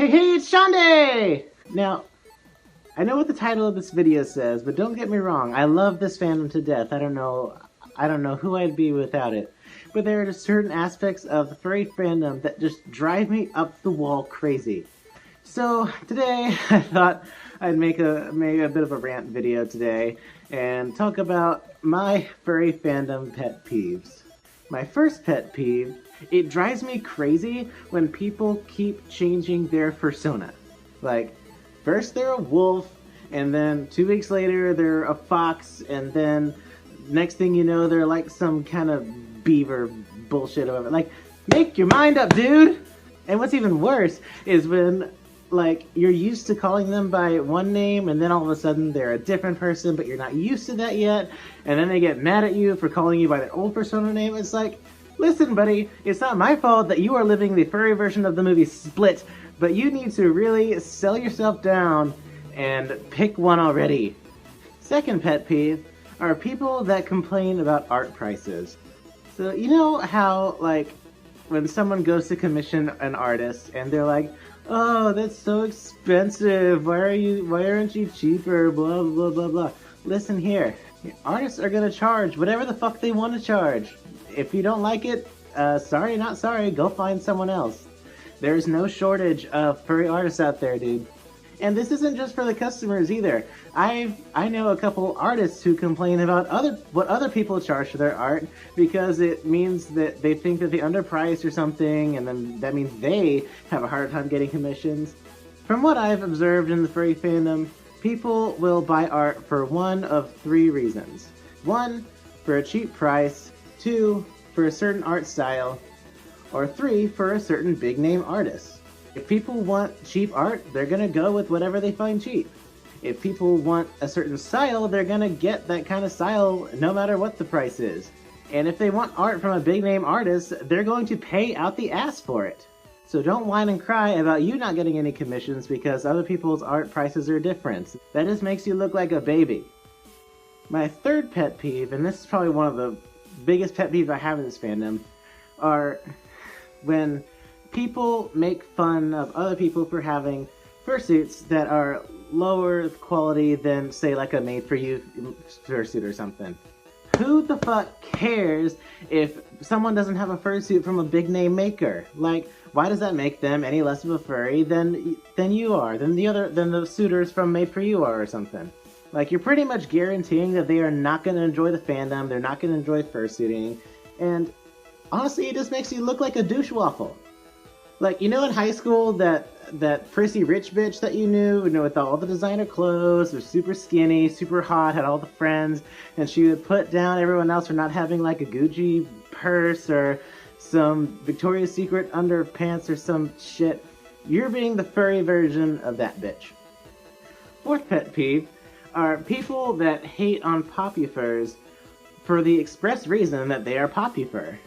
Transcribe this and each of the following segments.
Hey, it's Schande! Now, I know what the title of this video says, but don't get me wrong, I love this fandom to death. I don't know who I'd be without it. But there are just certain aspects of the furry fandom that just drive me up the wall crazy. So, today, I thought I'd make a bit of a rant video today, and talk about my furry fandom pet peeves. My first pet peeve: it drives me crazy when people keep changing their persona. Like, first they're a wolf, and then 2 weeks later they're a fox, and then next thing you know they're like some kind of beaver bullshit or whatever. Like, make your mind up, dude! And what's even worse is when, like, you're used to calling them by one name, and then all of a sudden they're a different person, but you're not used to that yet, and then they get mad at you for calling you by their old persona name. It's like, listen, buddy, it's not my fault that you are living the furry version of the movie Split, but you need to really sell yourself down and pick one already. Second pet peeve are people that complain about art prices. So, you know how, like, when someone goes to commission an artist and they're like, "Oh, that's so expensive, why aren't you cheaper, blah blah blah blah." Listen here, artists are gonna charge whatever the fuck they want to charge. If you don't like it, sorry not sorry, go find someone else. There's no shortage of furry artists out there, dude. And this isn't just for the customers either. I know a couple artists who complain about what other people charge for their art, because it means that they think that they're underpriced or something, and then that means they have a hard time getting commissions. From what I've observed in the furry fandom, people will buy art for one of three reasons. 1, for a cheap price. 2, for a certain art style. Or 3, for a certain big name artist. If people want cheap art, they're gonna go with whatever they find cheap. If people want a certain style, they're gonna get that kind of style no matter what the price is. And if they want art from a big name artist, they're going to pay out the ass for it. So don't whine and cry about you not getting any commissions because other people's art prices are different. That just makes you look like a baby. My third pet peeve, and this is probably one of the biggest pet peeves I have in this fandom, are when people make fun of other people for having fursuits that are lower quality than, say, like a made-for-you fursuit or something. Who the fuck cares if someone doesn't have a fursuit from a big-name maker? Like, why does that make them any less of a furry than you are, than the suitors from Made For You are or something? Like, you're pretty much guaranteeing that they are not going to enjoy the fandom, they're not going to enjoy fursuiting, and honestly, it just makes you look like a douche waffle. Like, you know in high school, that prissy rich bitch that you knew, with all the designer clothes, was super skinny, super hot, had all the friends, and she would put down everyone else for not having like a Gucci purse or some Victoria's Secret underpants or some shit. You're being the furry version of that bitch. Fourth pet peeve are people that hate on poppy furs for the express reason that they are poppy fur.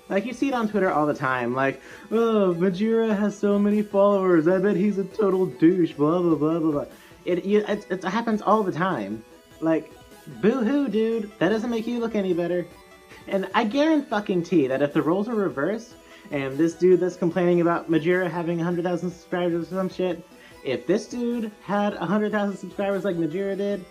Like, you see it on Twitter all the time, like, "Oh, Majira has so many followers, I bet he's a total douche, blah blah blah blah blah." It happens all the time. Like, boo-hoo, dude, that doesn't make you look any better. And I guarantee that if the roles were reversed, and this dude that's complaining about Majira having 100,000 subscribers or some shit, if this dude had 100,000 subscribers like Majira did,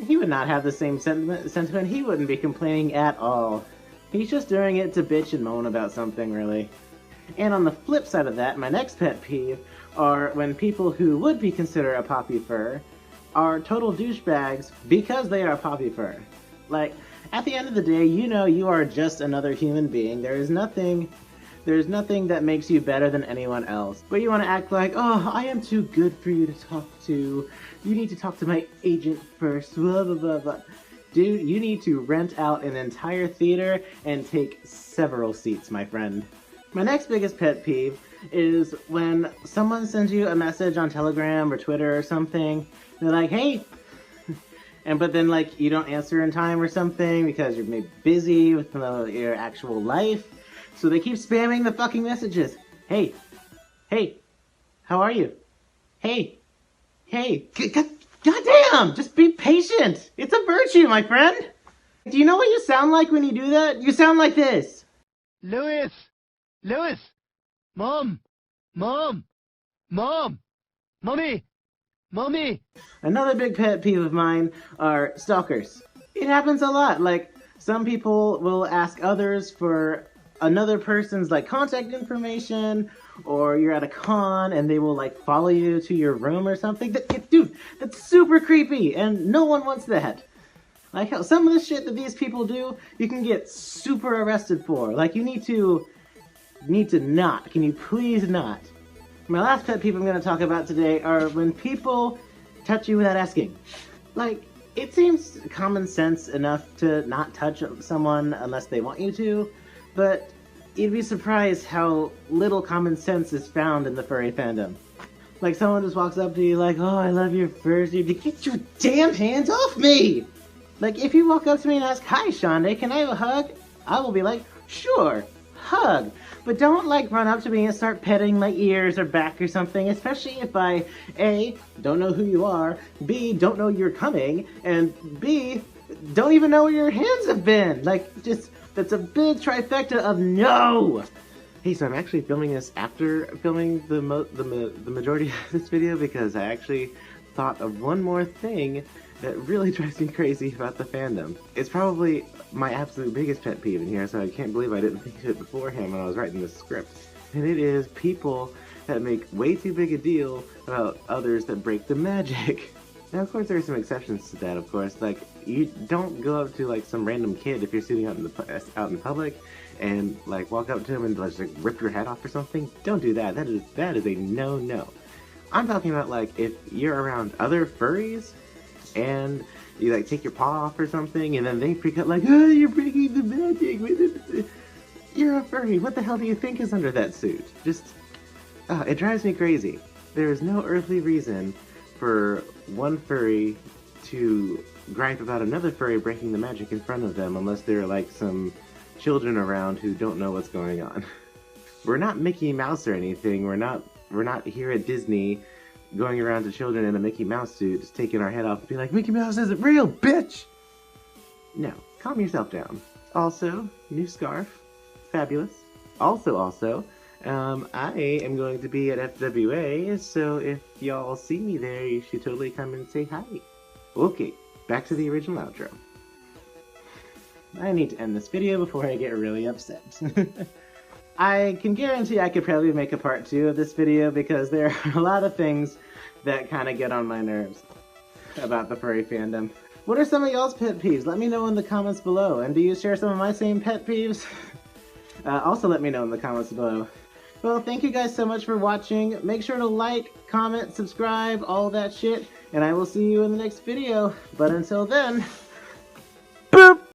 he would not have the same sentiment, he wouldn't be complaining at all. He's just doing it to bitch and moan about something, really. And on the flip side of that, my next pet peeve are when people who would be considered a poppy fur are total douchebags because they are poppy fur. Like, at the end of the day, you are just another human being. There's nothing that makes you better than anyone else. But you want to act like, "Oh, I am too good for you to talk to. You need to talk to my agent first, blah blah blah blah." Dude, you need to rent out an entire theater and take several seats, my friend. My next biggest pet peeve is when someone sends you a message on Telegram or Twitter or something, they're like, "Hey," but then, like, you don't answer in time or something because you're maybe busy with your actual life, so they keep spamming the fucking messages. Hey, how are you? Hey, goddamn, just be patient. It's a virtue, my friend. Do you know what you sound like when you do that? You sound like this. Lewis, Mom, Mom! Mommy! Mommy! Another big pet peeve of mine are stalkers. It happens a lot. Like, some people will ask others for another person's like contact information, or you're at a con and they will like follow you to your room or something. Dude, that's super creepy, and no one wants that. Like how some of the shit that these people do, you can get super arrested for. Like you need to not. Can you please not? My last pet peeve I'm going to talk about today are when people touch you without asking. Like, it seems common sense enough to not touch someone unless they want you to, but you'd be surprised how little common sense is found in the furry fandom. Like, someone just walks up to you like, oh, I love your furs, dude. Get your damn hands off me! Like, if you walk up to me and ask, hi, Schande, can I have a hug? I will be like, sure, hug. But don't, like, run up to me and start petting my ears or back or something, especially if I, A, don't know who you are, B, don't know you're coming, and B, don't even know where your hands have been. Like, just, that's a big trifecta of no! Hey, so I'm actually filming this after filming the majority of this video because I actually thought of one more thing that really drives me crazy about the fandom. It's probably my absolute biggest pet peeve in here, so I can't believe I didn't think of it beforehand when I was writing this script. And it is people that make way too big a deal about others that break the magic. Now, of course, there are some exceptions to that, of course. Like, you don't go up to, like, some random kid if you're sitting out in public and, like, walk up to him and, like, rip your head off or something. Don't do that. That is a no-no. I'm talking about, like, if you're around other furries and you, like, take your paw off or something and then they freak out like, oh, you're breaking the magic. You're a furry. What the hell do you think is under that suit? Just, it drives me crazy. There is no earthly reason for one furry to gripe about another furry breaking the magic in front of them unless there are like some children around who don't know what's going on. We're not Mickey Mouse or anything. We're not here at Disney going around to children in a Mickey Mouse suit just taking our head off and be like, Mickey Mouse isn't real, bitch! No, calm yourself down. Also, new scarf. Fabulous. Also, I am going to be at FWA, so if y'all see me there, you should totally come and say hi. Okay, back to the original outro. I need to end this video before I get really upset. I can guarantee I could probably make a part 2 of this video because there are a lot of things that kind of get on my nerves about the furry fandom. What are some of y'all's pet peeves? Let me know in the comments below. And do you share some of my same pet peeves? Also let me know in the comments below. Well, thank you guys so much for watching. Make sure to like, comment, subscribe, all that shit. And I will see you in the next video. But until then, boop!